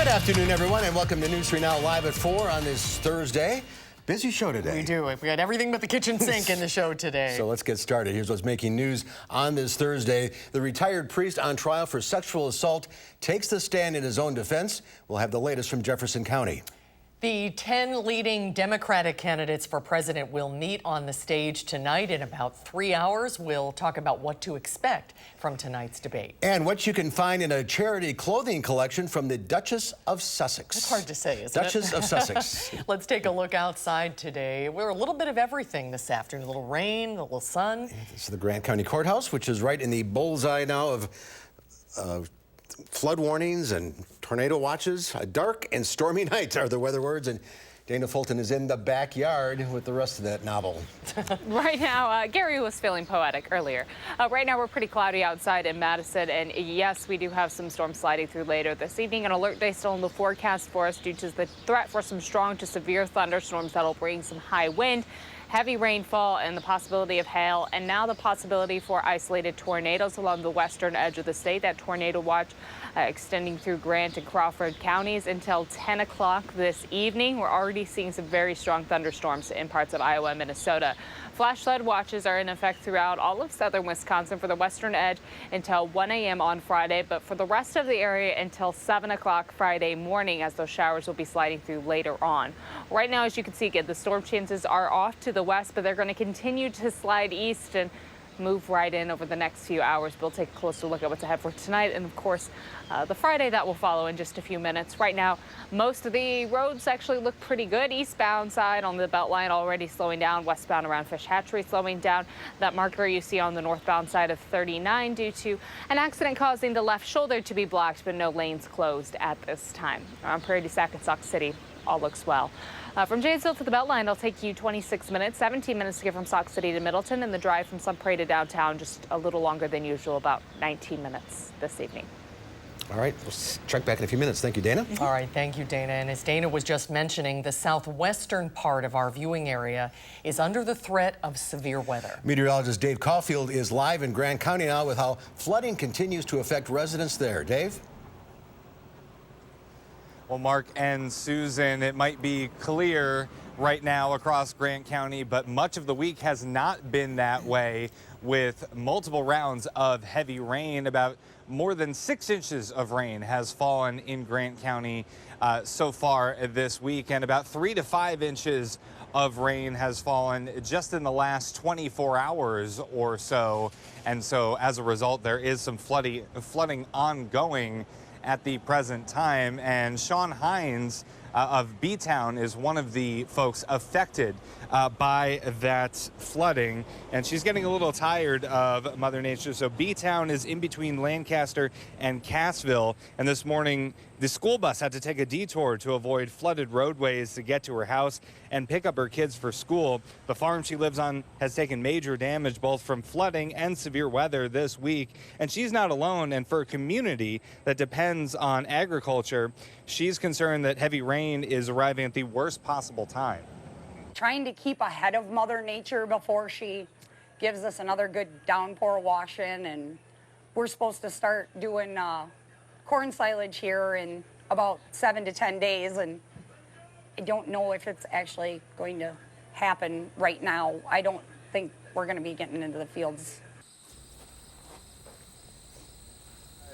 Good afternoon, everyone, and welcome to News 3 Now live at 4 on this Thursday. Busy show today. We do. We got everything but the kitchen sink in the show today. So let's get started. Here's what's making news on this Thursday. The retired priest on trial for sexual assault takes the stand in his own defense. We'll have the latest from Jefferson County. The 10 leading Democratic candidates for president will meet on the stage tonight in about 3 hours. We'll talk about what to expect from tonight's debate. And what you can find in a charity clothing collection from the Duchess of Sussex. It's hard to say, isn't it? Duchess of Sussex. Let's take a look outside today. We're a little bit of everything this afternoon. A little rain, a little sun. This is the Grant County Courthouse, which is right in the bullseye now of flood warnings and tornado watches. A dark and stormy night are the weather words, and Dana Fulton is in the backyard with the rest of that novel. Right now, Gary was feeling poetic earlier. Right now, we're pretty cloudy outside in Madison, and yes, we do have some storms sliding through later this evening. An alert day still in the forecast for us due to the threat for some strong to severe thunderstorms that'll bring some high wind, heavy rainfall, and the possibility of hail, and now the possibility for isolated tornadoes along the western edge of the state. That tornado watch extending through Grant and Crawford counties until 10 o'clock this evening. We're already seeing some very strong thunderstorms in parts of Iowa and Minnesota. Flash flood watches are in effect throughout all of southern Wisconsin for the western edge until 1 a.m. on Friday, but for the rest of the area until 7 o'clock Friday morning, as those showers will be sliding through later on. Right now, as you can see, again, the storm chances are off to the west, but they're going to continue to slide east and move right in over the next few hours. We'll take a closer look at what's ahead for tonight and, of course, the Friday that will follow in just a few minutes. Right now, most of the roads actually look pretty good. Eastbound side on the Beltline already slowing down. Westbound around Fish Hatchery slowing down. That marker you see on the northbound side of 39 due to an accident causing the left shoulder to be blocked, but no lanes closed at this time. Around Prairie du Sac and Sauk City, all looks well. From Janesville to the Beltline, it'll take you 26 minutes, 17 minutes to get from Sauk City to Middleton, and the drive from Sun Prairie to downtown just a little longer than usual, about 19 minutes this evening. All right, we'll check back in a few minutes. Thank you, Dana. All right, thank you, Dana. And as Dana was just mentioning, the southwestern part of our viewing area is under the threat of severe weather. Meteorologist Dave Caulfield is live in Grant County now with how flooding continues to affect residents there. Dave? Well, Mark and Susan, it might be clear right now across Grant County, but much of the week has not been that way, with multiple rounds of heavy rain. About more than 6 inches of rain has fallen in Grant County so far this week, and about 3 to 5 inches of rain has fallen just in the last 24 hours or so. And so as a result, there is some flooding ongoing at the present time, and Sean Hines of B-Town is one of the folks affected by that flooding, and she's getting a little tired of Mother Nature. So B-Town is in between Lancaster and Cassville, and this morning the school bus had to take a detour to avoid flooded roadways to get to her house and pick up her kids for school. The farm she lives on has taken major damage both from flooding and severe weather this week, and she's not alone. And for a community that depends on agriculture, she's concerned that heavy rain is arriving at the worst possible time. Trying to keep ahead of Mother Nature before she gives us another good downpour wash in, and we're supposed to start doing corn silage here in about 7 to 10 days, and I don't know if it's actually going to happen right now. I don't think we're going to be getting into the fields.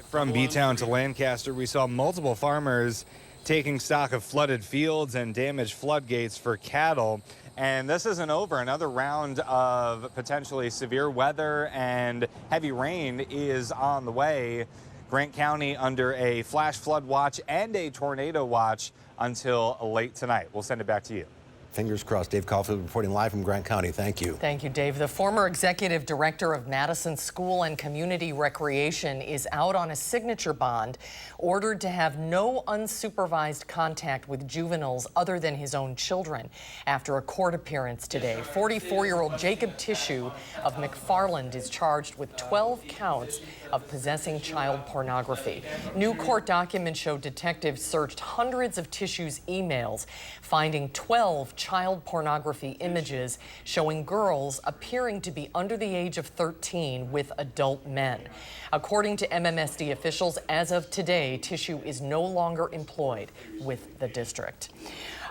From B-Town to Lancaster, we saw multiple farmers taking stock of flooded fields and damaged floodgates for cattle. And this isn't over. Another round of potentially severe weather and heavy rain is on the way. Grant County under a flash flood watch and a tornado watch until late tonight. We'll send it back to you. Fingers crossed. Dave Caulfield reporting live from Grant County. Thank you. Thank you, Dave. The former executive director of Madison School and Community Recreation is out on a signature bond, ordered to have no unsupervised contact with juveniles other than his own children after a court appearance today. 44-year-old Jacob Tissue of McFarland is charged with 12 counts of possessing child pornography. New court documents show detectives searched hundreds of Tissue's emails, finding 12 child pornography images showing girls appearing to be under the age of 13 with adult men. According to MMSD officials, as of today, Tissue is no longer employed with the district.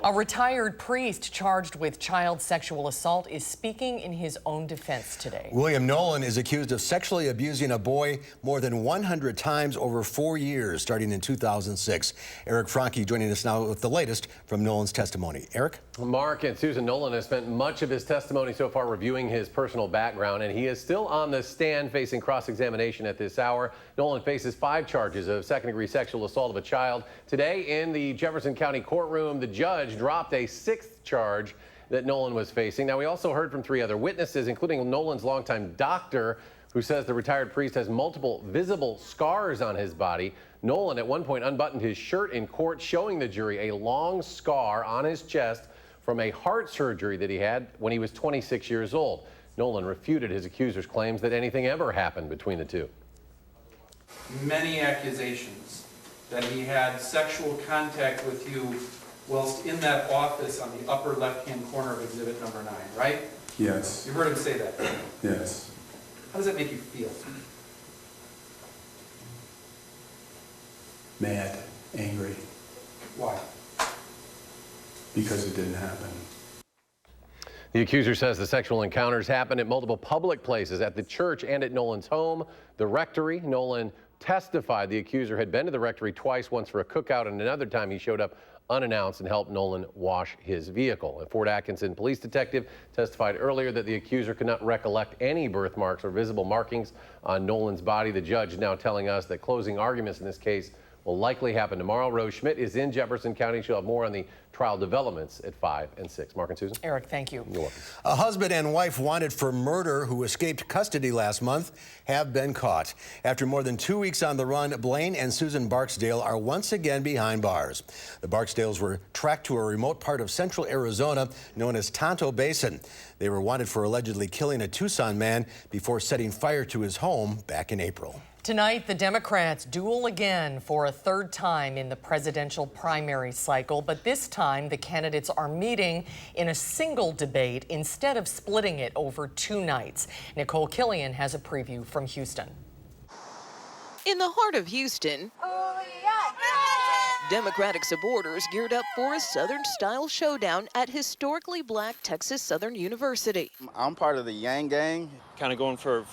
A retired priest charged with child sexual assault is speaking in his own defense today. William Nolan is accused of sexually abusing a boy more than 100 times over 4 years, starting in 2006. Eric Franke joining us now with the latest from Nolan's testimony. Eric? Mark and Susan, Nolan has spent much of his testimony so far reviewing his personal background, and he is still on the stand facing cross-examination at this hour. Nolan faces 5 charges of second-degree sexual assault of a child. Today in the Jefferson County courtroom, the judge dropped a 6th charge that Nolan was facing. Now, we also heard from 3 other witnesses, including Nolan's longtime doctor, who says the retired priest has multiple visible scars on his body. Nolan at one point unbuttoned his shirt in court, showing the jury a long scar on his chest from a heart surgery that he had when he was 26 years old. Nolan refuted his accuser's claims that anything ever happened between the two. Many accusations that he had sexual contact with you whilst in that office on the upper left-hand corner of exhibit number 9, right? Yes. You heard him say that? Yes. How does that make you feel? Mad, angry, Why? because it didn't happen. The accuser says the sexual encounters happened at multiple public places, at the church and at Nolan's home, the rectory. Nolan testified the accuser had been to the rectory twice, once for a cookout and another time he showed up unannounced and helped Nolan wash his vehicle. A Fort Atkinson police detective testified earlier that the accuser could not recollect any birthmarks or visible markings on Nolan's body. The judge now telling us that closing arguments in this case will likely happen tomorrow. Rose Schmidt is in Jefferson County. She'll have more on the trial developments at 5 and 6. Mark and Susan? Eric, thank you. You're welcome. A husband and wife wanted for murder who escaped custody last month have been caught. After more than 2 weeks on the run, Blaine and Susan Barksdale are once again behind bars. The Barksdales were tracked to a remote part of central Arizona known as Tonto Basin. They were wanted for allegedly killing a Tucson man before setting fire to his home back in April. Tonight, the Democrats duel again for a 3rd time in the presidential primary cycle, but this time the candidates are meeting in a single debate instead of splitting it over 2 nights. Nicole Killian has a preview from Houston. In the heart of Houston, Democratic supporters geared up for a Southern-style showdown at historically black Texas Southern University. I'm part of the Yang Gang. Kind of going for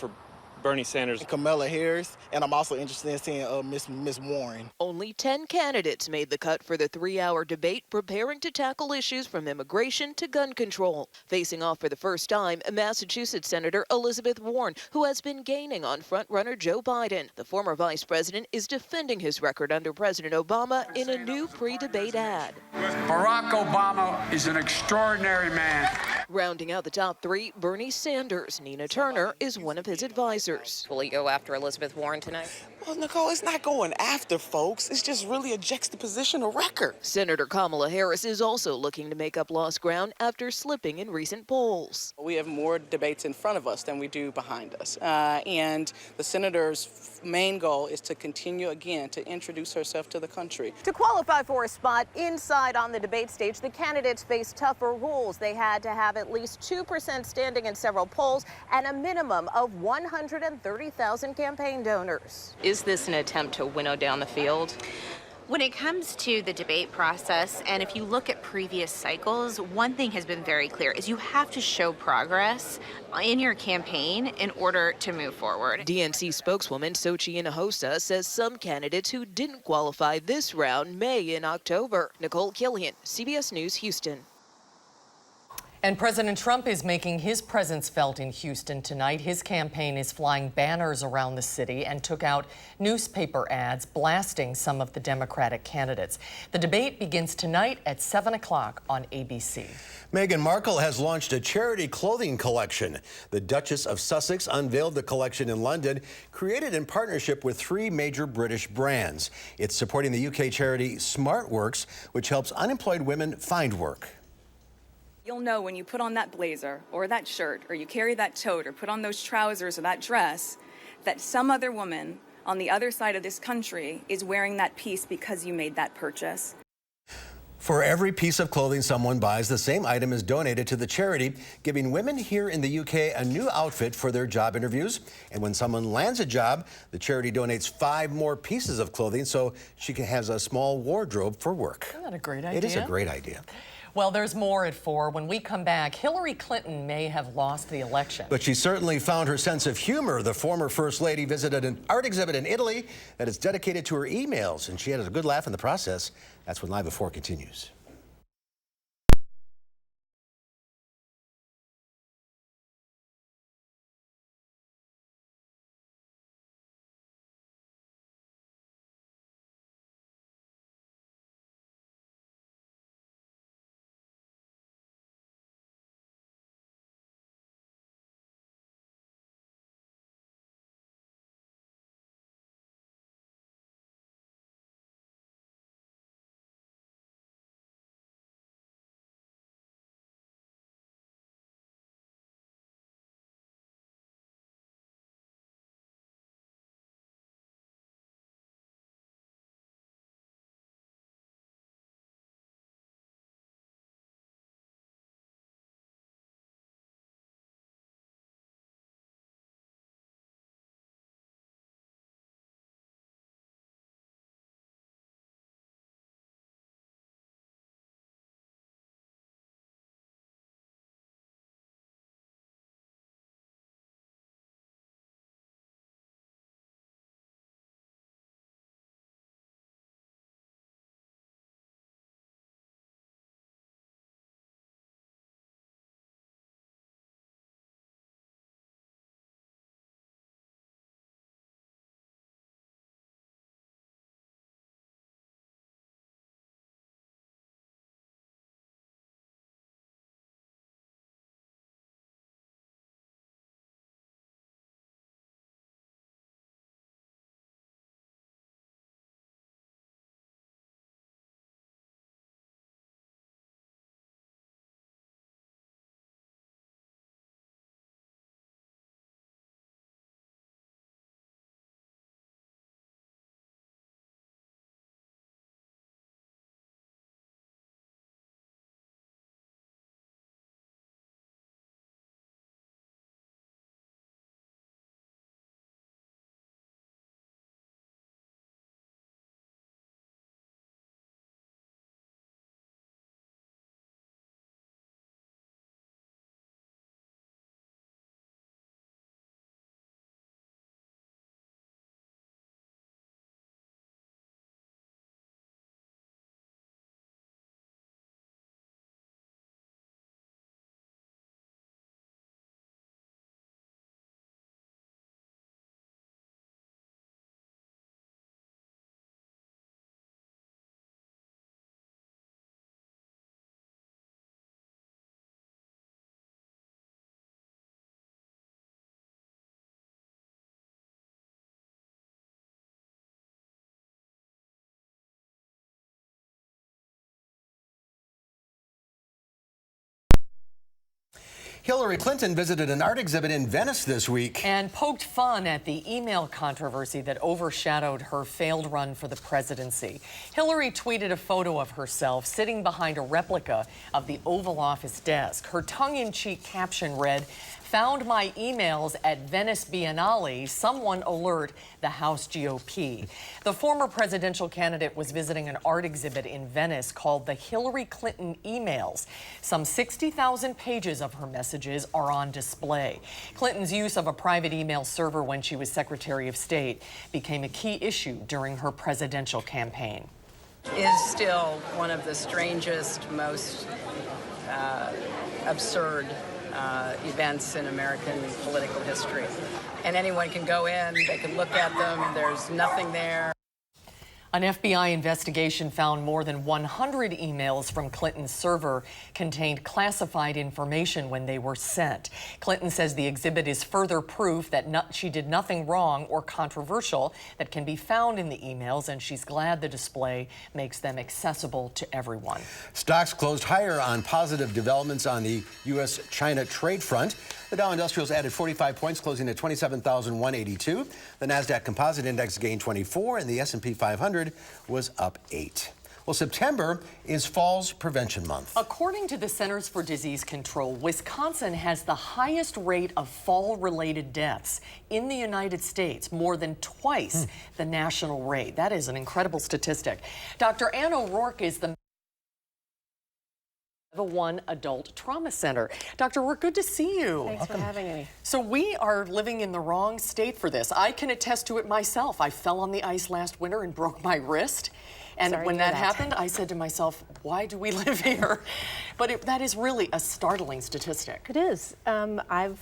Bernie Sanders. Kamala Harris, and I'm also interested in seeing Miss Warren. Only 10 candidates made the cut for the 3-hour debate, preparing to tackle issues from immigration to gun control. Facing off for the first time, Massachusetts Senator Elizabeth Warren, who has been gaining on frontrunner Joe Biden. The former vice president is defending his record under President Obama in a new pre-debate ad. Barack Obama is an extraordinary man. Rounding out the top 3, Bernie Sanders. Nina Turner is one of his advisors. Will he go after Elizabeth Warren tonight? Well, Nicole, it's not going after folks. It's just really a juxtaposition of record. Senator Kamala Harris is also looking to make up lost ground after slipping in recent polls. We have more debates in front of us than we do behind us. And the senator's main goal is to continue again to introduce herself to the country. To qualify for a spot inside on the debate stage, the candidates face tougher rules. They had to have at least 2% standing in several polls and a minimum of 130,000 campaign donors. Is this an attempt to winnow down the field? When it comes to the debate process, and if you look at previous cycles, one thing has been very clear is you have to show progress in your campaign in order to move forward. DNC spokeswoman Xochitl Hinojosa says some candidates who didn't qualify this round may in October. Nicole Killian, CBS News, Houston. And President Trump is making his presence felt in Houston tonight. His campaign is flying banners around the city and took out newspaper ads blasting some of the Democratic candidates. The debate begins tonight at 7 o'clock on ABC. Meghan Markle has launched a charity clothing collection. The Duchess of Sussex unveiled the collection in London, created in partnership with 3 major British brands. It's supporting the UK charity SmartWorks, which helps unemployed women find work. You'll know when you put on that blazer or that shirt or you carry that tote or put on those trousers or that dress that some other woman on the other side of this country is wearing that piece because you made that purchase. For every piece of clothing someone buys, the same item is donated to the charity, giving women here in the UK a new outfit for their job interviews. And when someone lands a job, the charity donates 5 more pieces of clothing so she has a small wardrobe for work. Isn't that a great idea? It is a great idea. Well, there's more at 4. When we come back, Hillary Clinton may have lost the election. But she certainly found her sense of humor. The former First Lady visited an art exhibit in Italy that is dedicated to her emails, and she had a good laugh in the process. That's when Live at 4 continues. Hillary Clinton visited an art exhibit in Venice this week and poked fun at the email controversy that overshadowed her failed run for the presidency. Hillary tweeted a photo of herself sitting behind a replica of the Oval Office desk. Her tongue-in-cheek caption read, "Found my emails at Venice Biennale. Someone alert the House GOP." The former presidential candidate was visiting an art exhibit in Venice called the Hillary Clinton Emails. Some 60,000 pages of her messages are on display. Clinton's use of a private email server when she was Secretary of State became a key issue during her presidential campaign. Is still one of the strangest, most absurd events in American political history. And anyone can go in, they can look at them, there's nothing there. An FBI investigation found more than 100 emails from Clinton's server contained classified information when they were sent. Clinton says the exhibit is further proof that she did nothing wrong or controversial that can be found in the emails, and she's glad the display makes them accessible to everyone. Stocks closed higher on positive developments on the U.S.-China trade front. The Dow Industrials added 45 points, closing at 27,182. The NASDAQ Composite Index gained 24, and the S&P 500 was up 8. Well, September is Falls Prevention Month. According to the Centers for Disease Control, Wisconsin has the highest rate of fall-related deaths in the United States, more than twice the national rate. That is an incredible statistic. Dr. Ann O'Rourke is the One Adult Trauma Center. Dr. O'Rourke, good to see you. Thanks for having me. So we are living in the wrong state for this. I can attest to it myself. I fell on the ice last winter and broke my wrist. And when that happened, I said to myself, why do we live here? But that is really a startling statistic. It is. I've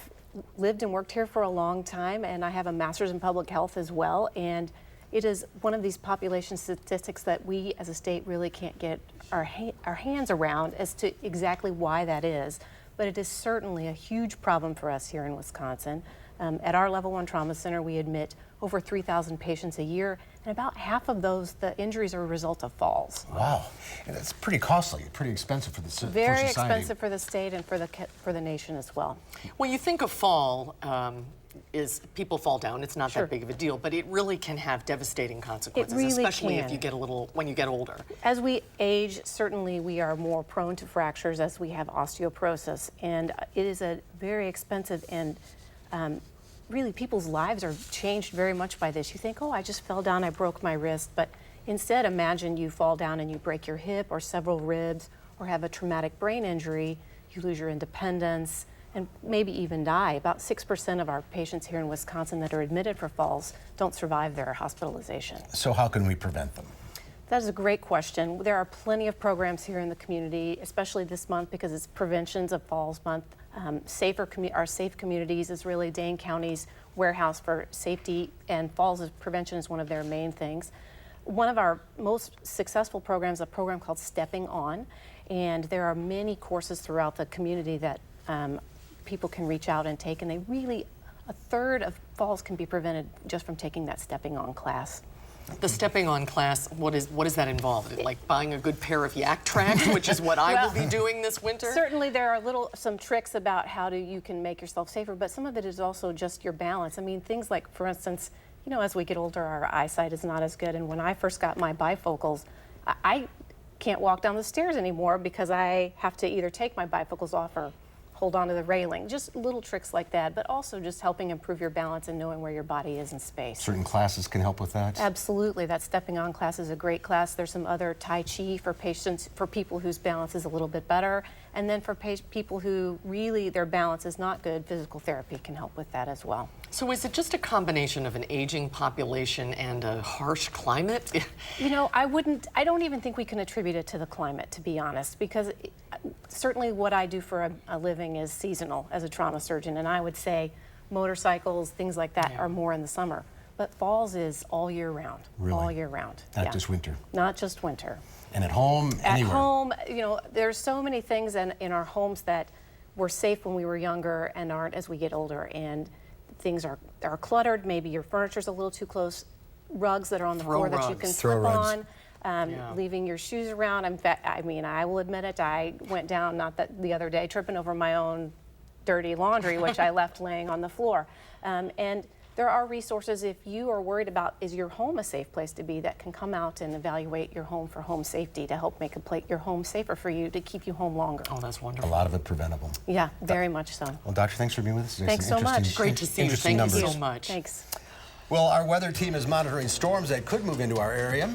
lived and worked here for a long time, and I have a master's in public health as well. And it is one of these population statistics that we as a state really can't get our hands around as to exactly why that is. But it is certainly a huge problem for us here in Wisconsin. At our Level 1 Trauma Center, we admit over 3,000 patients a year, and about half of those, the injuries are a result of falls. Wow, and it's pretty costly, pretty expensive for the society. Very expensive for the state and for the nation as well. When you think of fall, is people fall down. It's not that big of a deal, but it really can have devastating consequences, it really especially can. if you get when you get older. As we age, certainly we are more prone to fractures as we have osteoporosis, and it is a very expensive and really people's lives are changed very much by this. You think, oh, I just fell down, I broke my wrist, but instead imagine you fall down and you break your hip or several ribs or have a traumatic brain injury, you lose your independence, and maybe even die. About 6% of our patients here in Wisconsin that are admitted for falls don't survive their hospitalization. So how can we prevent them? That is a great question. There are plenty of programs here in the community, especially this month because it's Preventions of Falls Month. Our Safe Communities is really Dane County's warehouse for safety, and falls prevention is one of their main things. One of our most successful programs is a program called Stepping On, and there are many courses throughout the community that people can reach out and take, and a third of falls can be prevented just from taking that Stepping On class. The Stepping On class, what does that involve? Like buying a good pair of yak tracks, which is what I will be doing this winter? Certainly there are some tricks about how you can make yourself safer, but some of it is also just your balance. I mean, things like, for instance, you know, as we get older, our eyesight is not as good, and when I first got my bifocals, I can't walk down the stairs anymore because I have to either take my bifocals off or hold on to the railing. Just little tricks like that, but also just helping improve your balance and knowing where your body is in space. Certain classes can help with that? Absolutely. That Stepping On class is a great class. There's some other Tai Chi for people whose balance is a little bit better. And then for people who really their balance is not good, physical therapy can help with that as well. So is it just a combination of an aging population and a harsh climate? You know, I don't even think we can attribute it to the climate, to be honest, because certainly what I do for a living is seasonal as a trauma surgeon, and I would say motorcycles, things like that are more in the summer. But falls is all year round, all year round. Not just winter. Not just winter. And at home, anywhere. At home, you know, there's so many things in our homes that were safe when we were younger and aren't as we get older, and things are cluttered. Maybe your furniture's a little too close. Rugs that are on the floor that you can slip on. Leaving your shoes around. In fact, I mean, I will admit it, I went down, the other day, tripping over my own dirty laundry, which I left laying on the floor. And there are resources if you are worried about, is your home a safe place to be, that can come out and evaluate your home for home safety to help make your home safer for you, to keep you home longer. Oh, that's wonderful. A lot of it preventable. Yeah, very much so. Well, Doctor, thanks for being with us today. Thanks so much. Great to see you. Thank you so much. Thanks. Well, our weather team is monitoring storms that could move into our area.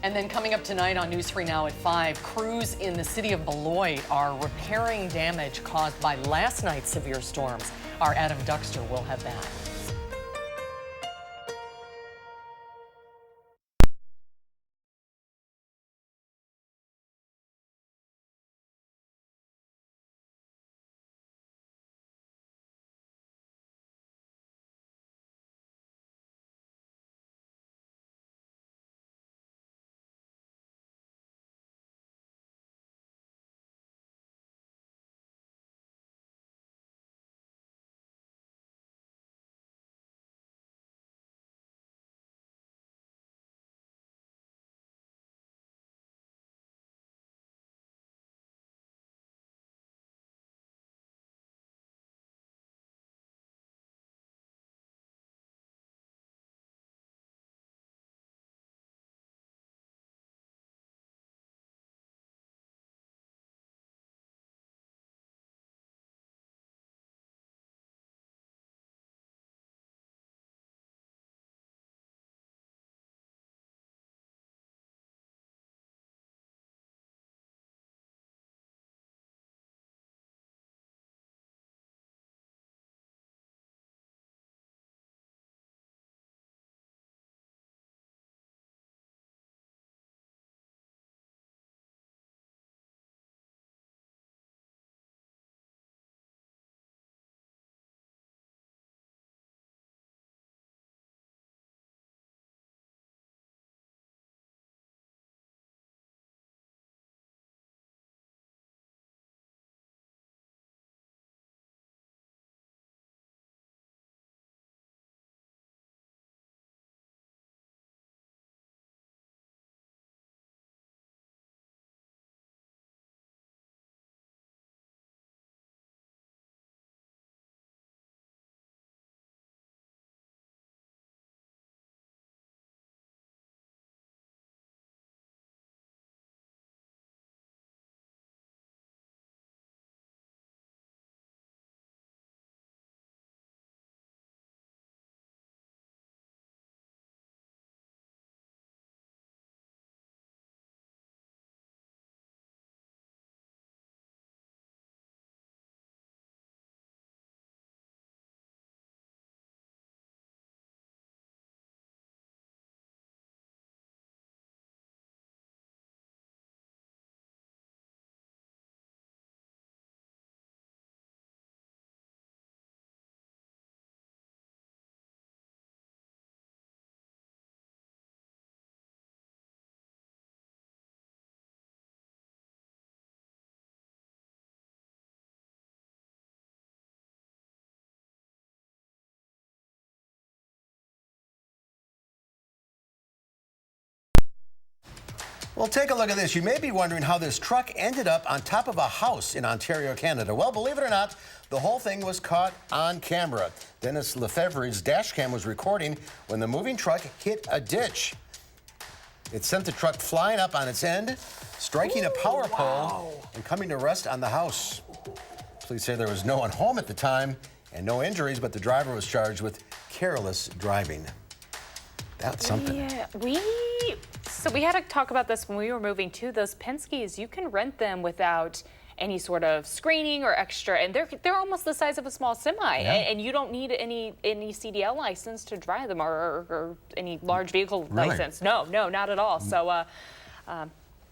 And then coming up tonight on News 3 Now at 5, crews in the city of Beloit are repairing damage caused by last night's severe storms. Our Adam Duxter will have that. Well, take a look at this. You may be wondering how this truck ended up on top of a house in Ontario, Canada. Well, believe it or not, the whole thing was caught on camera. Dennis Lefebvre's dash cam was recording when the moving truck hit a ditch. It sent the truck flying up on its end, striking a power pole and coming to rest on the house. Police say there was no one home at the time and no injuries, but the driver was charged with careless driving. That's something. Yeah, so we had to talk about this when we were moving too. Those Penske's, you can rent them without any sort of screening or extra, and they're almost the size of a small semi, and you don't need any CDL license to drive them or any large vehicle license. No, not at all. So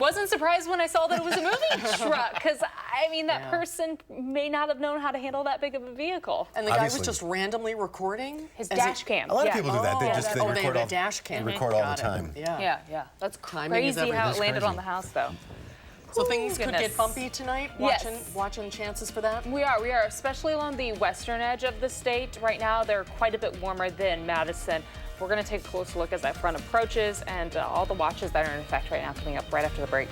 wasn't surprised when I saw that it was a moving truck, because I mean that person may not have known how to handle that big of a vehicle. And the guy was just randomly recording his dash cam. A lot of people do that. They record all, dash cam. They record all the time. Yeah. That's crazy how it landed on the house, though. So things could get bumpy tonight, watching chances for that? We are, especially along the western edge of the state. Right now, they're quite a bit warmer than Madison. We're going to take a closer look as that front approaches and all the watches that are in effect right now coming up right after the break.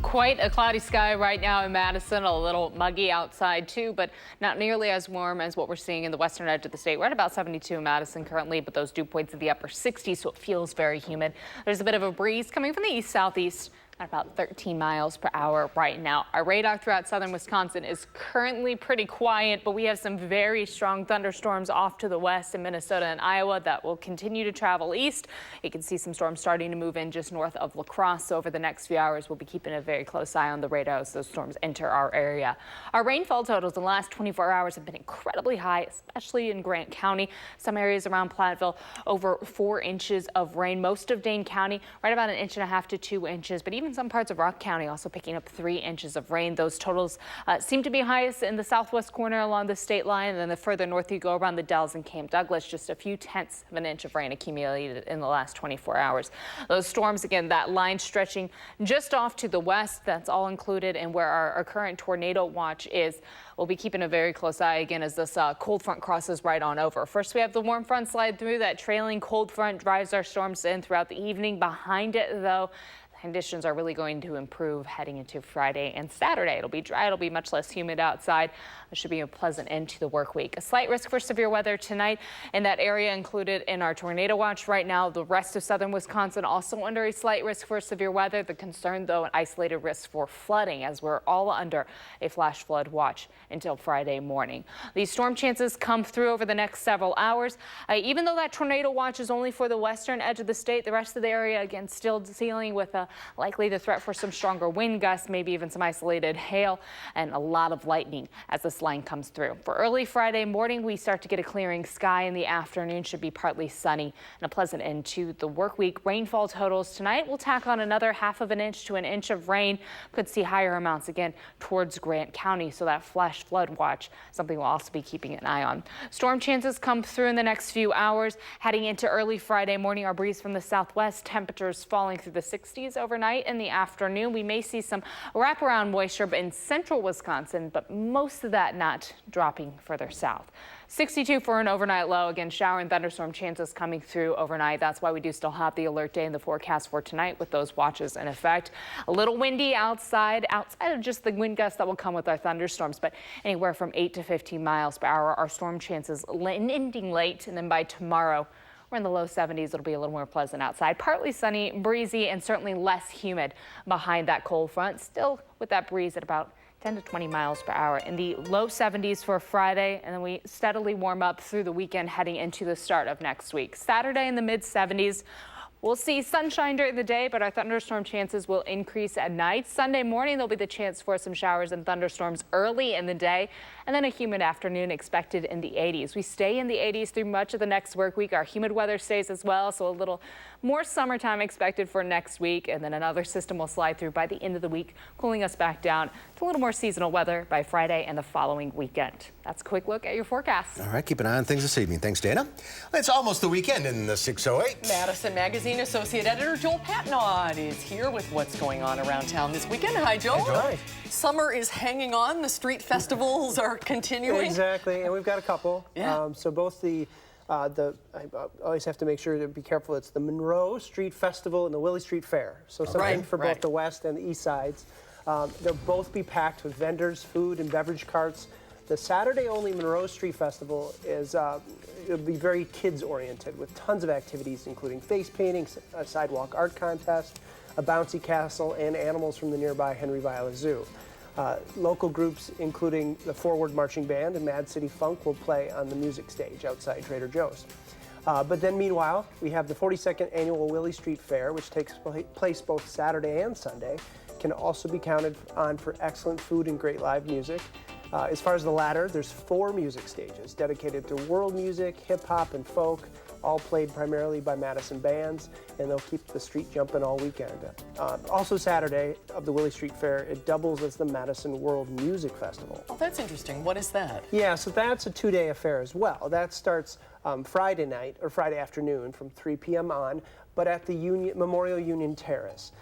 Quite a cloudy sky right now in Madison, a little muggy outside too, but not nearly as warm as what we're seeing in the western edge of the state. We're at about 72 in Madison currently, but those dew points in the upper 60s, so it feels very humid. There's a bit of a breeze coming from the east-southeast at about 13 miles per hour right now. Our radar throughout southern Wisconsin is currently pretty quiet, but we have some very strong thunderstorms off to the west in Minnesota and Iowa that will continue to travel east. You can see some storms starting to move in just north of La Crosse. So over the next few hours, we'll be keeping a very close eye on the radar as those storms enter our area. Our rainfall totals in the last 24 hours have been incredibly high, especially in Grant County. Some areas around Platteville, over 4 inches of rain. Most of Dane County, right about 1.5 to 2 inches, but even even some parts of Rock County also picking up 3 inches of rain. Those totals seem to be highest in the southwest corner along the state line, and then the further north you go around the Dells and Camp Douglas, just a few tenths of an inch of rain accumulated in the last 24 hours. Those storms, again, that line stretching just off to the west, that's all included in where our current tornado watch is. We'll be keeping a very close eye again as this cold front crosses right on over. First, we have the warm front slide through. That trailing cold front drives our storms in throughout the evening. Behind it, though, conditions are really going to improve heading into Friday and Saturday. It'll be dry. It'll be much less humid outside. It should be a pleasant end to the work week. A slight risk for severe weather tonight in that area included in our tornado watch. Right now, the rest of southern Wisconsin also under a slight risk for severe weather. The concern, though, an isolated risk for flooding as we're all under a flash flood watch until Friday morning. These storm chances come through over the next several hours. Even though that tornado watch is only for the western edge of the state, the rest of the area, again, still dealing with likely the threat for some stronger wind gusts, maybe even some isolated hail and a lot of lightning as this line comes through. For early Friday morning, we start to get a clearing sky. In the afternoon should be partly sunny and a pleasant end to the work week. Rainfall totals tonight will tack on another ½ of an inch to an inch of rain. Could see higher amounts again towards Grant County. So that flash flood watch, something we'll also be keeping an eye on. Storm chances come through in the next few hours. Heading into early Friday morning, our breeze from the southwest, temperatures falling through the 60s overnight. In the afternoon, we may see some wraparound moisture in central Wisconsin, but most of that not dropping further south. 62 for an overnight low. Again, shower and thunderstorm chances coming through overnight. That's why we do still have the alert day in the forecast for tonight with those watches in effect. A little windy outside of just the wind gusts that will come with our thunderstorms, but anywhere from 8 to 15 miles per hour. Our storm chances ending late, and then by tomorrow, we're in the low 70s. It'll be a little more pleasant outside. Partly sunny, breezy, and certainly less humid behind that cold front. Still with that breeze at about 10 to 20 miles per hour. In the low 70s for Friday, and then we steadily warm up through the weekend heading into the start of next week. Saturday in the mid 70s. We'll see sunshine during the day, but our thunderstorm chances will increase at night. Sunday morning, there'll be the chance for some showers and thunderstorms early in the day, and then a humid afternoon expected in the 80s. We stay in the 80s through much of the next work week. Our humid weather stays as well, so a little more summertime expected for next week, and then another system will slide through by the end of the week, cooling us back down to a little more seasonal weather by Friday and the following weekend. That's a quick look at your forecast. All right, keep an eye on things this evening. Thanks, Dana. It's almost the weekend in the 608. Madison Magazine Associate Editor Joel Patnod is here with what's going on around town this weekend. Hi, Joel. Hi. Summer is hanging on. The street festivals are continuing. Exactly, and we've got a couple. Yeah. So both I always have to make sure to be careful. It's the Monroe Street Festival and the Willie Street Fair. So something for both the west and the east sides. They'll both be packed with vendors, food, and beverage carts. The Saturday-only Monroe Street Festival is it'll be very kids-oriented with tons of activities, including face painting, a sidewalk art contest, a bouncy castle, and animals from the nearby Henry Viola Zoo. Local groups, including the Forward Marching Band and Mad City Funk, will play on the music stage outside Trader Joe's. But then meanwhile, we have the 42nd Annual Willie Street Fair, which takes place both Saturday and Sunday. Can also be counted on for excellent food and great live music. As far as the latter, there's 4 music stages dedicated to world music, hip-hop, and folk, all played primarily by Madison bands, and they'll keep the street jumping all weekend. Also Saturday of the Willie Street Fair, it doubles as the Madison World Music Festival. Oh, that's interesting. What is that? Yeah, so that's a 2-day affair as well. That starts Friday night, or Friday afternoon from 3 p.m. on, but at the Memorial Union Terrace.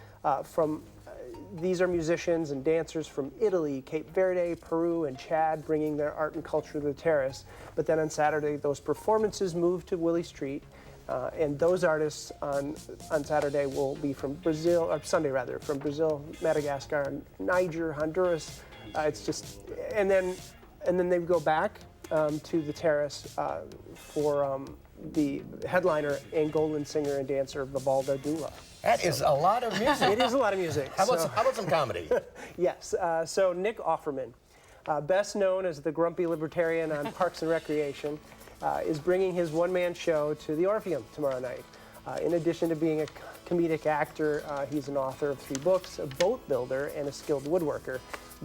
These are musicians and dancers from Italy, Cape Verde, Peru, and Chad, bringing their art and culture to the terrace. But then on Saturday, those performances move to Willie Street, and those artists on Saturday will be from Brazil, or Sunday rather, from Brazil, Madagascar, Niger, Honduras. And then they go back to the terrace for the headliner, Angolan singer and dancer Vivalda Dula. That is a lot of music. It is a lot of music. How about some comedy? Yes. So Nick Offerman, best known as the grumpy libertarian on Parks and Recreation, is bringing his one-man show to the Orpheum tomorrow night. In addition to being a comedic actor, he's an author of 3 books, a boat builder, and a skilled woodworker.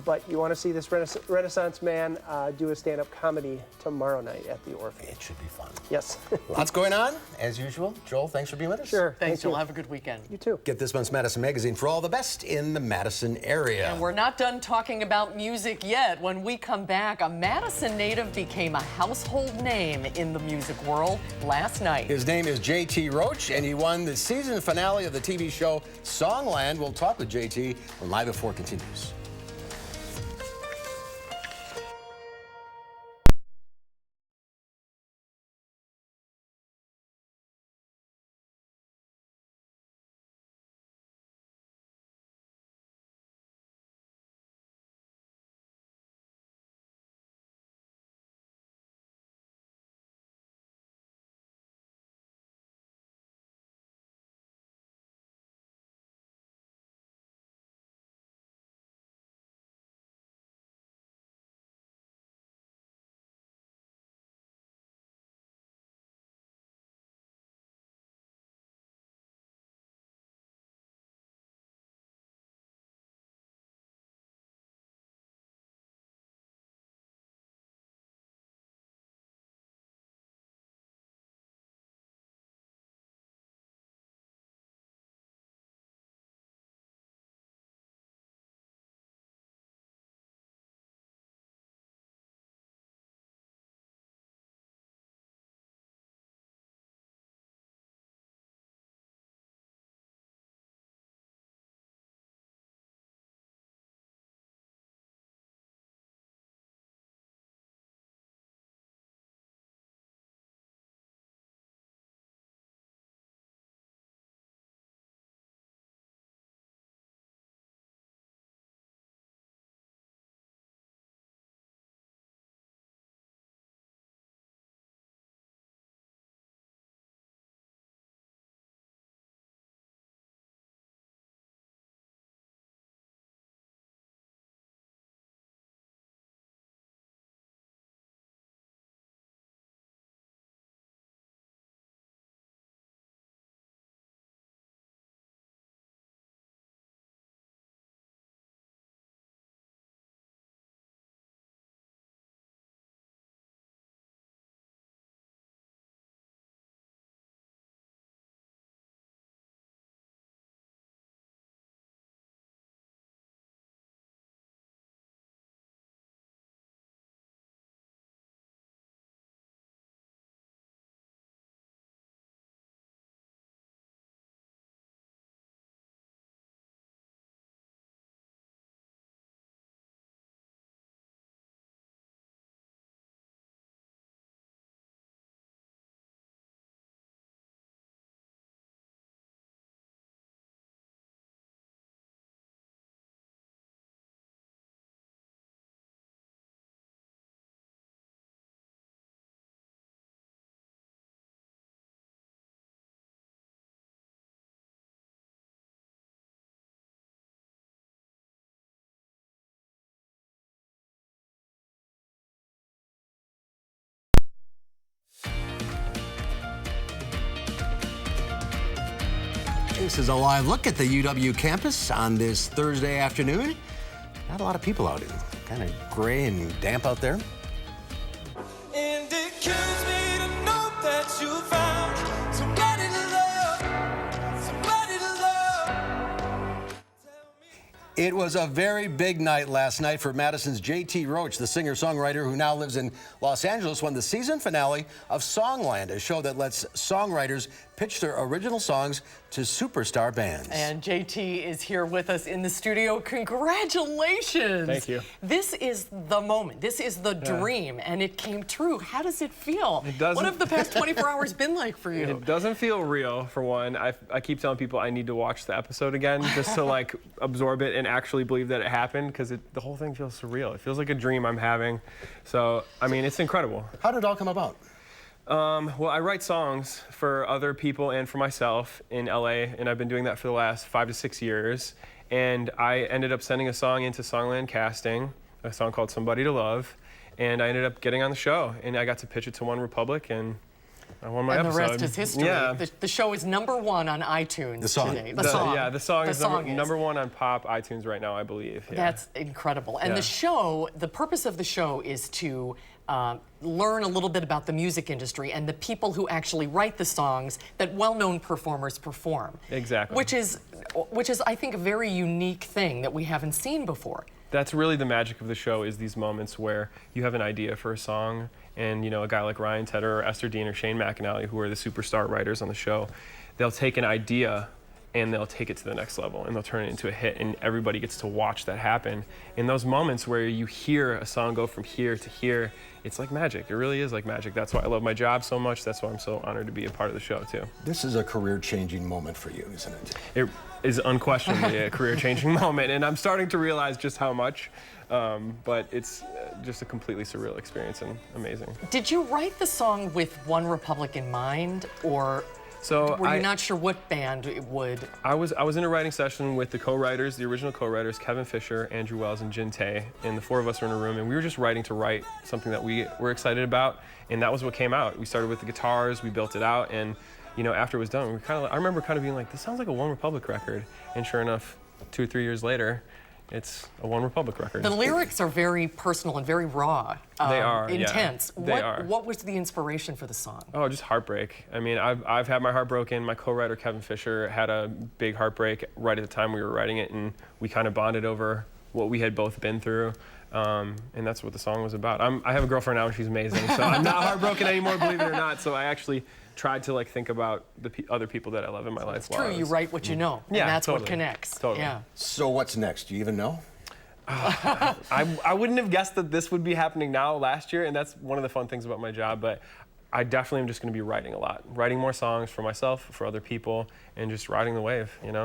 But you want to see this Renaissance man do a stand-up comedy tomorrow night at the Orpheum. It should be fun. Yes. Lots going on, as usual. Joel, thanks for being with us. Sure. Thanks, Joel. Have a good weekend. You too. Get this month's Madison Magazine for all the best in the Madison area. And we're not done talking about music yet. When we come back, a Madison native became a household name in the music world last night. His name is JT Roach, and he won the season finale of the TV show Songland. We'll talk with JT when Live at 4 continues. This is a live look at the UW campus on this Thursday afternoon. Not a lot of people out. Kind of gray and damp out there. And it kills me to know that you found somebody to love, somebody to love. It was a very big night last night for Madison's JT Roach, the singer-songwriter who now lives in Los Angeles, won the season finale of Songland, a show that lets songwriters pitch their original songs to superstar bands. And JT is here with us in the studio. Congratulations. Thank you. This is the moment. This is the dream, and it came true. How does it feel? What have the past 24 hours been like for you? It doesn't feel real, for one. I keep telling people I need to watch the episode again just to like absorb it and actually believe that it happened, because the whole thing feels surreal. It feels like a dream I'm having. So, I mean, it's incredible. How did it all come about? Well, I write songs for other people and for myself in LA, and I've been doing that for the last 5 to 6 years. And I ended up sending a song into Songland casting, a song called Somebody to Love, and I ended up getting on the show, and I got to pitch it to OneRepublic, and I won my and episode. the rest is history. Yeah. The show is #1 on iTunes The song. today. The song. Yeah, the song is is. number 1 on pop iTunes right now, I believe. Yeah. That's incredible. And the purpose of the show is to learn a little bit about the music industry and the people who actually write the songs that well-known performers perform. Exactly. Which is, I think, a very unique thing that we haven't seen before. That's really the magic of the show, is these moments where you have an idea for a song, and a guy like Ryan Tedder or Esther Dean or Shane McAnally, who are the superstar writers on the show, they'll take an idea and they'll take it to the next level and they'll turn it into a hit, and everybody gets to watch that happen. In those moments where you hear a song go from here to here, it's like magic. It really is like magic. That's why I love my job so much. That's why I'm so honored to be a part of the show too. This is a career-changing moment for you, isn't it? It is unquestionably a career-changing moment, and I'm starting to realize just how much. But it's just a completely surreal experience and amazing. Did you write the song with One Republic in mind, or were you not sure what band it would? I was in a writing session with the co-writers, the original co-writers, Kevin Fisher, Andrew Wells, and Jin Tae, and the 4 of us were in a room, and we were just writing to write something that we were excited about, and that was what came out. We started with the guitars, we built it out, and after it was done, I remember kind of being like, this sounds like a One Republic record, and sure enough, 2 or 3 years later, it's a One Republic record. The lyrics are very personal and very raw. They are, intense. Yeah, they are. What was the inspiration for the song? Oh, just heartbreak. I mean, I've had my heart broken. My co-writer Kevin Fisher had a big heartbreak right at the time we were writing it, and we kind of bonded over what we had both been through. And that's what the song was about. I have a girlfriend now, and she's amazing, so I'm not heartbroken anymore, believe it or not. So I actually tried to think about the other people that I love in my life. It's true. You write what you know, and that's totally. what connects. Totally. Yeah. So what's next? Do you even know? I wouldn't have guessed that this would be happening now last year, and that's one of the fun things about my job. But I definitely am just going to be writing a lot, writing more songs for myself, for other people, and just riding the wave. You'd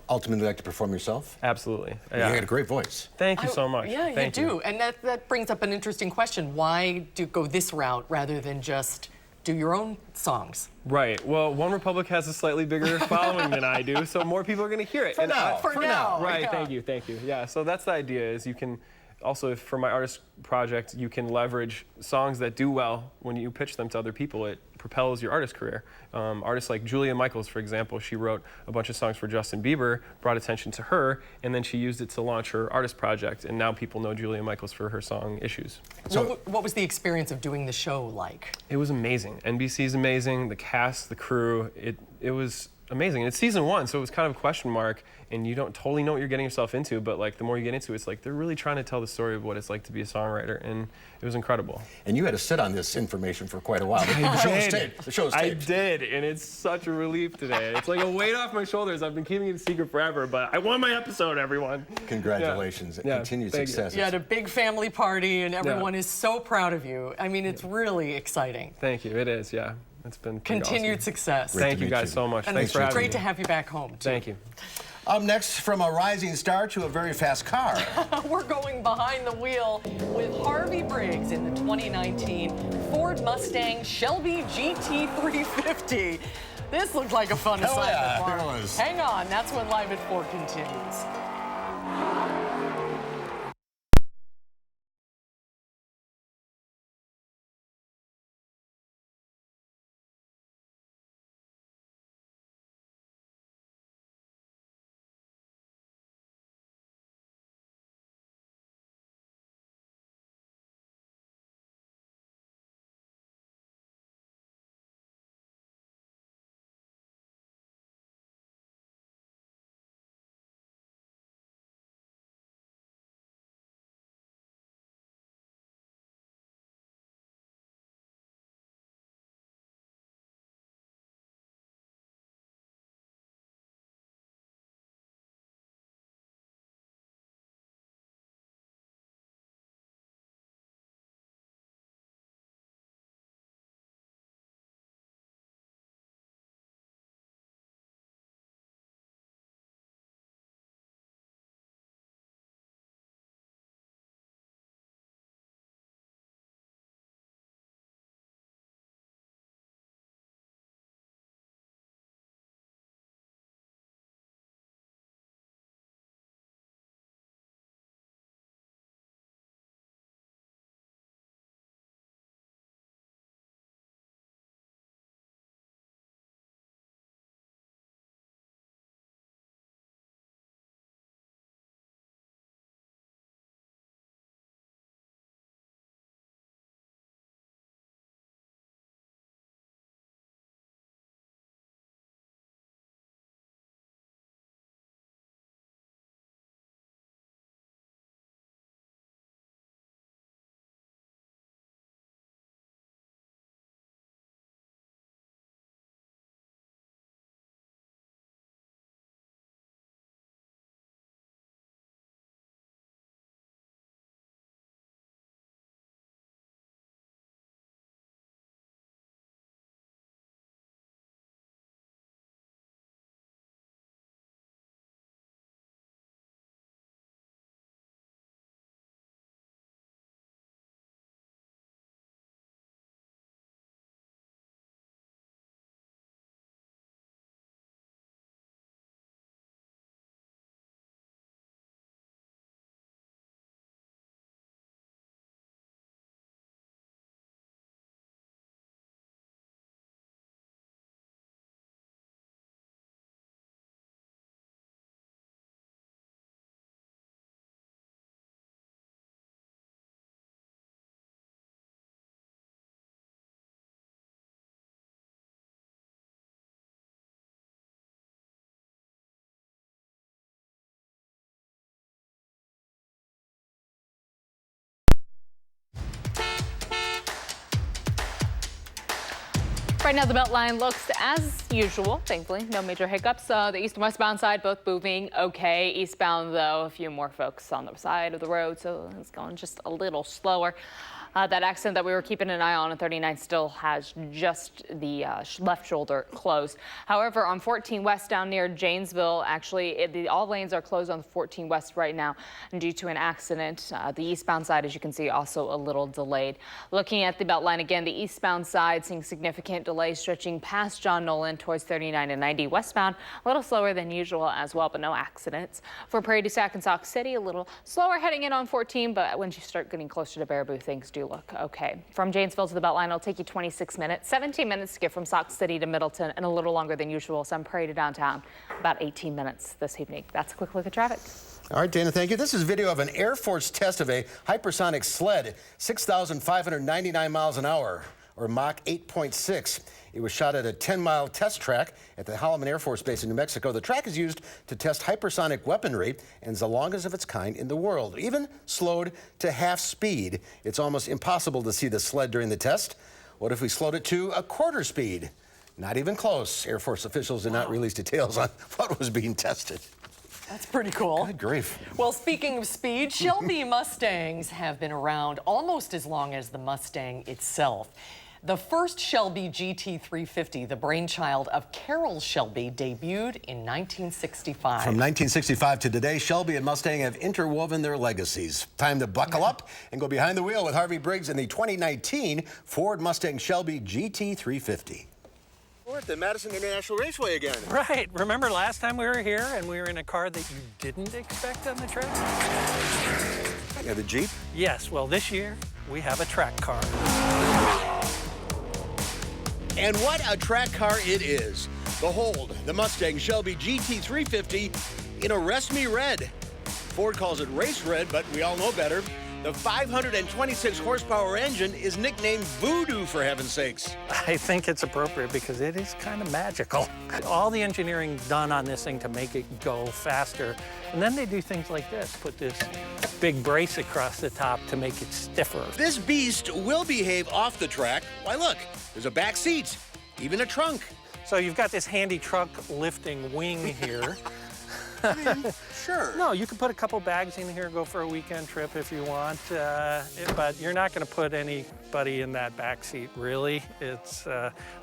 ultimately like to perform yourself? Absolutely. You got a great voice. Thank you so much. Yeah, you do. And that brings up an interesting question. Why go this route rather than just do your own songs? Right. Well, One Republic has a slightly bigger following than I do, so more people are going to hear it. For now. Right. Yeah. Thank you. Yeah. So that's the idea. Is you can also, for my artist project, you can leverage songs that do well when you pitch them to other people. It propels your artist career. Artists like Julia Michaels, for example, she wrote a bunch of songs for Justin Bieber, brought attention to her, and then she used it to launch her artist project. And now people know Julia Michaels for her song Issues. So, what was the experience of doing the show like? It was amazing. NBC's amazing. The cast, the crew. It was amazing. And it's season 1, so it was kind of a question mark, and you don't totally know what you're getting yourself into, but the more you get into it, it's they're really trying to tell the story of what it's like to be a songwriter, and it was incredible. And you had to sit on this information for quite a while. The show's taped. I did, and it's such a relief today. It's like a weight off my shoulders. I've been keeping it a secret forever, but I won my episode, everyone. Congratulations. Yeah. Continued success. You had a big family party, and everyone is so proud of you. I mean, it's really exciting. Thank you. It is, yeah. It's been continued awesome. Success. Thank you guys so much. And Thanks for having me. Great to have you back home, too. Thank you. Up next, from a rising star to a very fast car. We're going behind the wheel with Harvey Briggs in the 2019 Ford Mustang Shelby GT350. This looks like a fun assignment, Mark. Hang on, that's when Live at 4 continues. Right now, the Beltline looks as usual, thankfully. No major hiccups. The east and westbound side both moving okay. Eastbound, though, a few more folks on the side of the road, so it's going just a little slower. That accident that we were keeping an eye on 39 still has just the left shoulder closed. However, on 14 West down near Janesville, actually, all lanes are closed on 14 West right now due to an accident. The eastbound side, as you can see, also a little delayed. Looking at the Beltline again, the eastbound side seeing significant delays stretching past John Nolan towards 39 and 90. Westbound, a little slower than usual as well, but no accidents. For Prairie du Sac and Sauk City, a little slower heading in on 14, but once you start getting closer to Baraboo, things do look okay. From Janesville to the Beltline, it'll take you 26 minutes, 17 minutes to get from Sauk City to Middleton, and a little longer than usual. Some Prairie to downtown, about 18 minutes this evening. That's a quick look at traffic. All right, Dana, thank you. This is video of an Air Force test of a hypersonic sled, 6,599 miles an hour, or Mach 8.6. It was shot at a 10-mile test track at the Holloman Air Force Base in New Mexico. The track is used to test hypersonic weaponry and is the longest of its kind in the world. Even slowed to half speed, it's almost impossible to see the sled during the test. What if we slowed it to a quarter speed? Not even close. Air Force officials did not release details on what was being tested. That's pretty cool. Good grief. Well, speaking of speed, Shelby Mustangs have been around almost as long as the Mustang itself. The first Shelby GT350, the brainchild of Carroll Shelby, debuted in 1965. From 1965 to today, Shelby and Mustang have interwoven their legacies. Time to buckle up and go behind the wheel with Harvey Briggs in the 2019 Ford Mustang Shelby GT350. We're at the Madison International Raceway again. Right. Remember last time we were here and we were in a car that you didn't expect on the track? Yeah, the Jeep? Yes. Well, this year we have a track car. And what a track car it is. Behold, the Mustang Shelby GT350 in a Rest Me Red. Ford calls it Race Red, but we all know better. The 526 horsepower engine is nicknamed Voodoo, for heaven's sakes. I think it's appropriate because it is kind of magical. All the engineering done on this thing to make it go faster. And then they do things like this, put this big brace across the top to make it stiffer. This beast will behave off the track. Why, look, there's a back seat, even a trunk. So you've got this handy truck lifting wing here. I mean, sure. No, you can put a couple bags in here, go for a weekend trip if you want, but you're not going to put anybody in that back seat, really. It's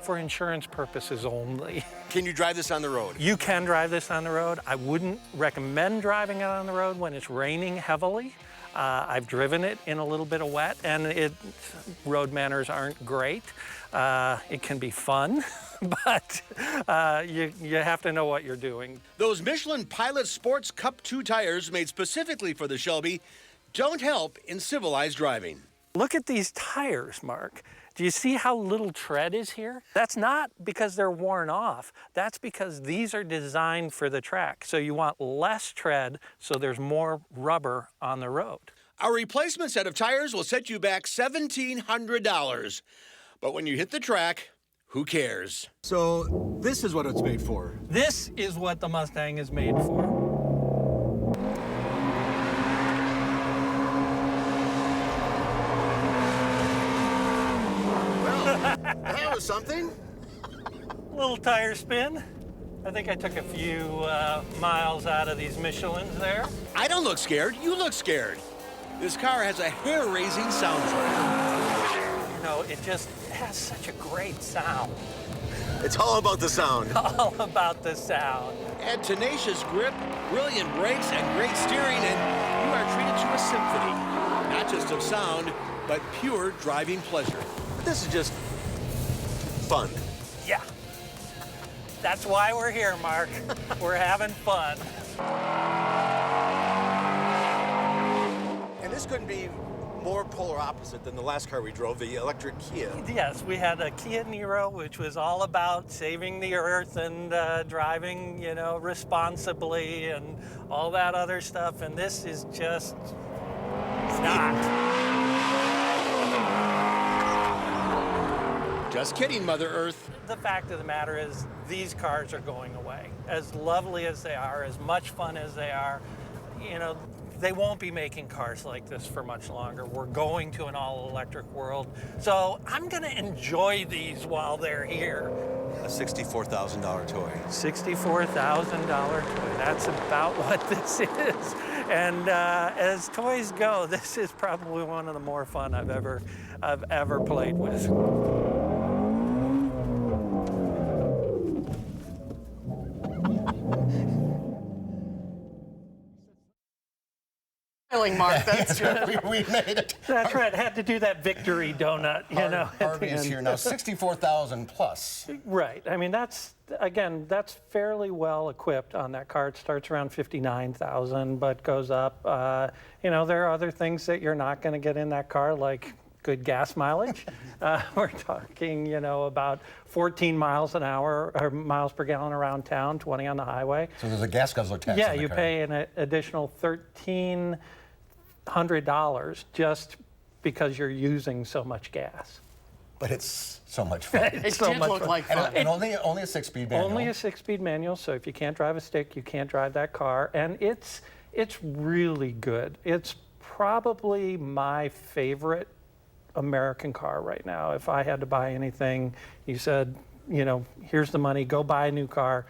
for insurance purposes only. Can you drive this on the road? You can drive this on the road. I wouldn't recommend driving it on the road when it's raining heavily. I've driven it in a little bit of wet, and road manners aren't great. It can be fun, but you have to know what you're doing. Those Michelin Pilot Sports Cup 2 tires made specifically for the Shelby don't help in civilized driving. Look at these tires, Mark. Do you see how little tread is here? That's not because they're worn off. That's because these are designed for the track. So you want less tread so there's more rubber on the road. Our replacement set of tires will set you back $1,700. But when you hit the track, who cares? So this is what it's made for. This is what the Mustang is made for. That was something. Little tire spin. I think I took a few miles out of these Michelins there. I don't look scared. You look scared. This car has a hair-raising soundtrack. You know, it just has such a great sound. It's all about the sound. All about the sound. Add tenacious grip, brilliant brakes, and great steering, and you are treated to a symphony. Not just of sound, but pure driving pleasure. This is just fun. Yeah. That's why we're here, Mark. We're having fun. And this couldn't be more polar opposite than the last car we drove, the electric Kia. Yes, we had a Kia Niro, which was all about saving the earth and driving, you know, responsibly and all that other stuff. And this is just not. Just kidding, Mother Earth. The fact of the matter is these cars are going away. As lovely as they are, as much fun as they are, you know, they won't be making cars like this for much longer. We're going to an all-electric world. So I'm going to enjoy these while they're here. A $64,000 toy. $64,000 toy. That's about what this is. And as toys go, this is probably one of the more fun I've ever played with. Mark, that's good. we made it. That's right. Had to do that victory donut, you know. Harvey is here now, 64,000 plus. Right. I mean, that's fairly well equipped on that car. It starts around 59,000, but goes up. You know, there are other things that you're not going to get in that car, like good gas mileage. We're talking, you know, about 14 miles an hour, or miles per gallon around town, 20 on the highway. So there's a gas guzzler tax. Yeah, on the you car. pay an additional $1,300 just because you're using so much gas. But it's so much fun. It did look like fun. And only a 6-speed manual. Only a 6-speed manual, so if you can't drive a stick, you can't drive that car. And it's really good. It's probably my favorite American car right now. If I had to buy anything, you said, you know, here's the money, go buy a new car.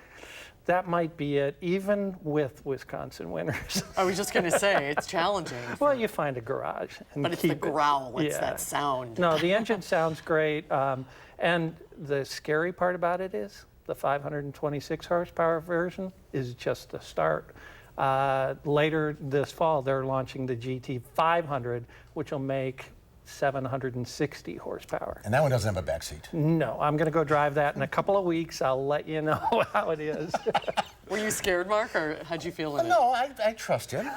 That might be it, even with Wisconsin winters. I was just going to say, it's challenging. Well, you find a garage. And but it's the growl, it's that sound. No, the engine sounds great. And the scary part about it is the 526 horsepower version is just the start. Later this fall, they're launching the GT 500, which will make 760 horsepower. And that one doesn't have a back seat. No, I'm going to go drive that in a couple of weeks. I'll let you know how it is. Were you scared, Mark, or how'd you feel in it? No, I trust him.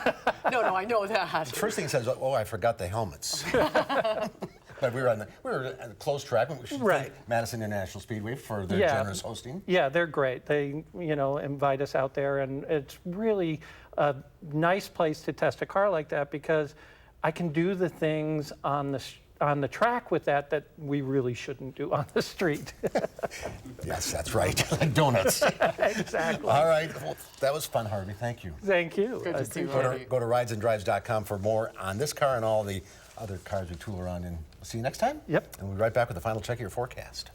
No, I know that. The first thing he says, oh, I forgot the helmets. But we were on a close track. We should thank Madison International Speedway for their generous hosting. Yeah, they're great. They, you know, invite us out there, and it's really a nice place to test a car like that because I can do the things on the track with that we really shouldn't do on the street. Yes, that's right. Like donuts. Exactly. All right. Well, that was fun, Harvey. Thank you. Thank you. Good to see you, Go to ridesanddrives.com for more on this car and all the other cars we tool around in. We'll see you next time. Yep. And we'll be right back with the final check of your forecast.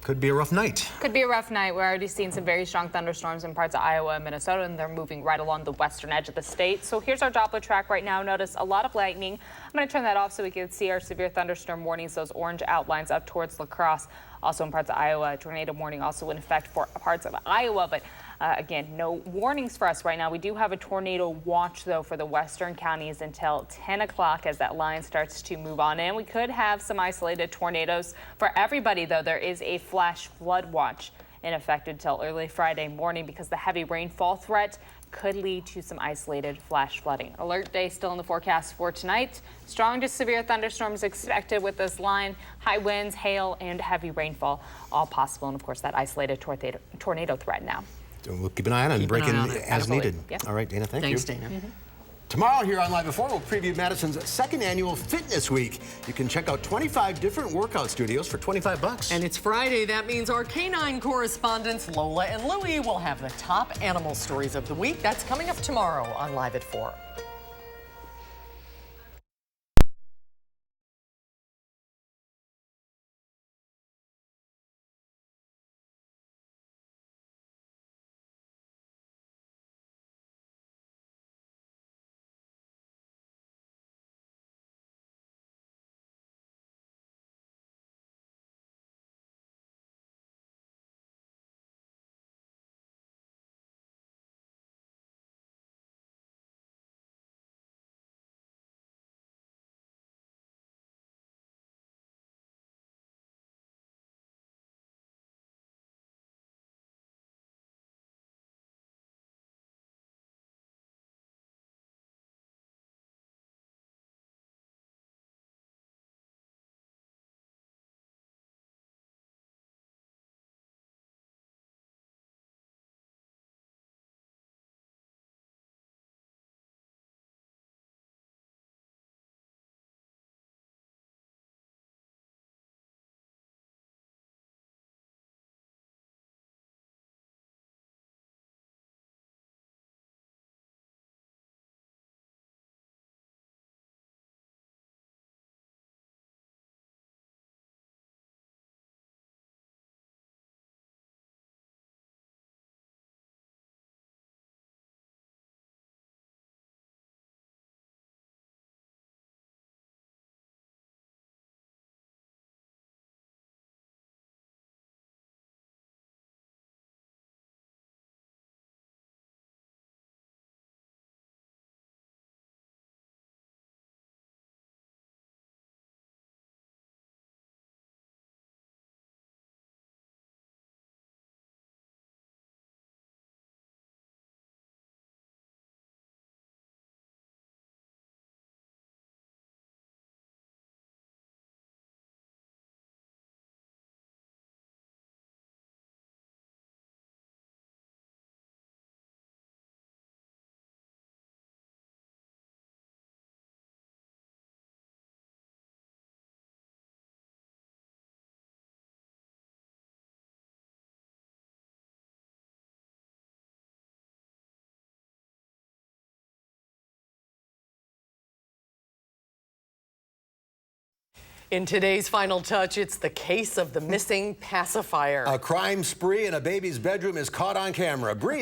Could be a rough night. Could be a rough night. We're already seeing some very strong thunderstorms in parts of Iowa and Minnesota, and they're moving right along the western edge of the state. So here's our Doppler track right now. Notice a lot of lightning. I'm going to turn that off so we can see our severe thunderstorm warnings, those orange outlines up towards La Crosse. Also in parts of Iowa, a tornado warning also in effect for parts of Iowa, but again, no warnings for us right now. We do have a tornado watch, though, for the western counties until 10 o'clock as that line starts to move on in. We could have some isolated tornadoes. For everybody, though, there is a flash flood watch in effect until early Friday morning because the heavy rainfall threat could lead to some isolated flash flooding. Alert day still in the forecast for tonight. Strong to severe thunderstorms expected with this line. High winds, hail, and heavy rainfall all possible. And, of course, that isolated tornado threat now. So we'll keep an eye on it and break in as needed. Yep. All right, Dana, thanks you. Thanks, Dana. Tomorrow here on Live Before, we'll preview Madison's second annual Fitness Week. You can check out 25 different workout studios for $25. And it's Friday. That means our canine correspondents, Lola and Louie, will have the top animal stories of the week. That's coming up tomorrow on Live at 4. In today's Final Touch, it's the case of the missing pacifier. A crime spree in a baby's bedroom is caught on camera. Bree